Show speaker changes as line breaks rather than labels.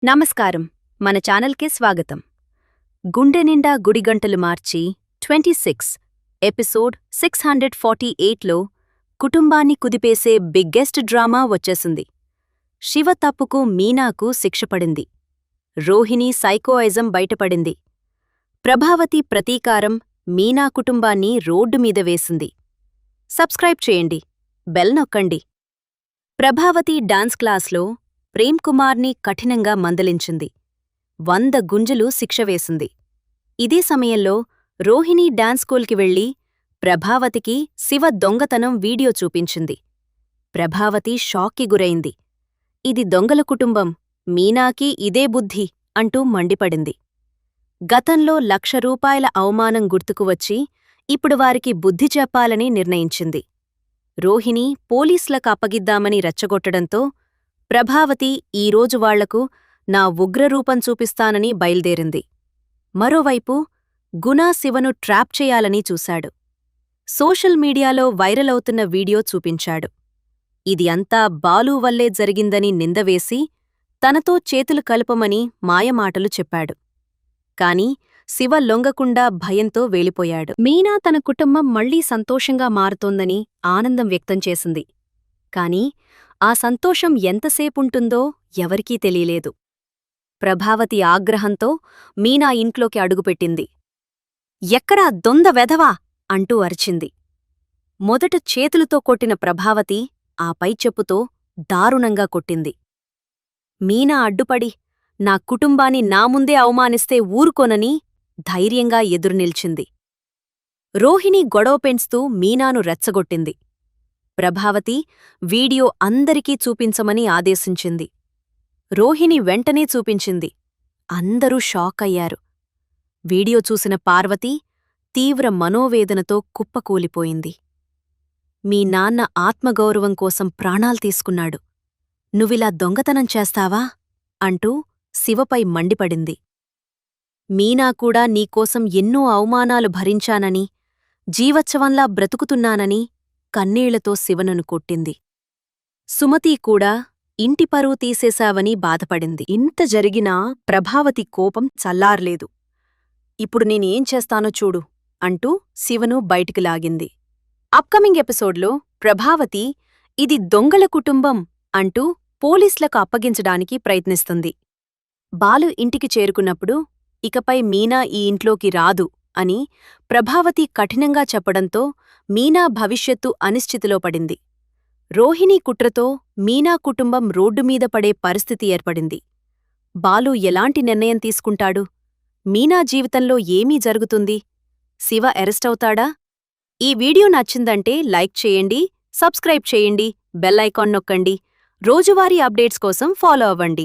నమస్కారం, మన ఛానల్కి స్వాగతం. గుండె నిండా గుడిగంటలు మార్చి 26 ఎపిసోడ్ 648లో కుటుంబాన్ని కుదిపేసే బిగ్గెస్ట్ డ్రామా వచ్చేసింది. శివ తప్పుకు మీనాకు శిక్ష పడింది. రోహిణి సైకోయిజం బయటపడింది. ప్రభావతి ప్రతీకారం మీనా కుటుంబాన్ని రోడ్డు మీద వేసింది. సబ్స్క్రైబ్ చేయండి, బెల్ నొక్కండి. ప్రభావతి డాన్స్ క్లాస్లో ప్రేమ్ కుమార్ని కఠినంగా మందలించింది. 100 గుంజలు శిక్ష వేసింది. ఇదే సమయంలో రోహిణి డాన్స్ స్కూల్కి వెళ్లి ప్రభావతికి శివ దొంగతనం వీడియో చూపించింది. ప్రభావతి షాక్కి గురైంది. ఇది దొంగల కుటుంబం, మీనాకి ఇదే బుద్ధి అంటూ మండిపడింది. గతంలో ₹1,00,000 అవమానం గుర్తుకువచ్చి ఇప్పుడు వారికి బుద్ధి చెప్పాలని నిర్ణయించింది. రోహిణి పోలీసులకు అప్పగిద్దామని రెచ్చగొట్టడంతో ప్రభావతి ఈరోజు వాళ్లకు నా ఉగ్రరూపం చూపిస్తానని బయల్దేరింది. మరోవైపు గుణ శివను ట్రాప్ చేయాలని చూశాడు. సోషల్ మీడియాలో వైరల్ అవుతున్న వీడియో చూపించాడు. ఇది అంతా బాలు వల్లే జరిగిందని నిందవేసి తనతో చేతులు కలుపమని మాయమాటలు చెప్పాడు. కాని శివ లొంగకుండా భయంతో వేలిపోయాడు. మీనా తన కుటుంబం మళ్లీ సంతోషంగా మారుతోందని ఆనందం వ్యక్తం చేసింది. కాని ఆ సంతోషం ఎంతసేపుంటుందో ఎవరికీ తెలియలేదు. ప్రభావతి ఆగ్రహంతో మీనా ఇంట్లోకి అడుగుపెట్టింది. ఎక్కడా దొంద వెధవా అంటూ అరిచింది. మొదట చేతులతో కొట్టిన ప్రభావతి ఆ పైచెప్పుతో దారుణంగా కొట్టింది. మీనా అడ్డుపడి నా కుటుంబాన్ని నా ముందే అవమానిస్తే ఊరుకోనని ధైర్యంగా ఎదురునిల్చింది. రోహిణి గొడవ పెంచుతూ మీనాను రెచ్చగొట్టింది. ప్రభావతి వీడియో అందరికీ చూపించమని ఆదేశించింది. రోహిణి వెంటనే చూపించింది. అందరూ షాక్ అయ్యారు. వీడియో చూసిన పార్వతి తీవ్ర మనోవేదనతో కుప్పకూలిపోయింది. మీ నాన్న ఆత్మగౌరవం కోసం ప్రాణాలు తీసుకున్నాడు, నువ్విలా దొంగతనం చేస్తావా అంటూ శివపై మండిపడింది. మీనా కూడా నీకోసం ఎన్నో అవమానాలు భరించానని, జీవోత్సవంలా బ్రతుకుతున్నానని కన్నీళ్లతో శివనును కొట్టింది. సుమతి కూడా ఇంటి పరువు తీసేశావని బాధపడింది. ఇంత జరిగినా ప్రభావతి కోపం చల్లార్లేదు. ఇప్పుడు నేనేం చేస్తానో చూడు అంటూ శివను బయటికి లాగింది. అప్కమింగ్ ఎపిసోడ్లో ప్రభావతి ఇది దొంగల కుటుంబం అంటూ పోలీసులకు అప్పగించడానికి ప్రయత్నిస్తుంది. బాలు ఇంటికి చేరుకున్నప్పుడు ఇకపై మీనా ఈ ఇంట్లోకి రాదు అని ప్రభావతి కఠినంగా చెప్పడంతో మీనా భవిష్యత్తు అనిశ్చితిలో పడింది. రోహిణి కుట్రతో మీనా కుటుంబం రోడ్డుమీద పడే పరిస్థితి ఏర్పడింది. బాలు ఎలాంటి నిర్ణయం తీసుకుంటాడు? మీనా జీవితంలో ఏమీ జరుగుతుంది? శివ అరెస్టవుతాడా? ఈ వీడియో నచ్చిందంటే లైక్ చేయండి, సబ్స్క్రైబ్ చేయండి, బెల్ ఐకాన్ నొక్కండి. రోజువారీ అప్డేట్స్ కోసం ఫాలో అవ్వండి.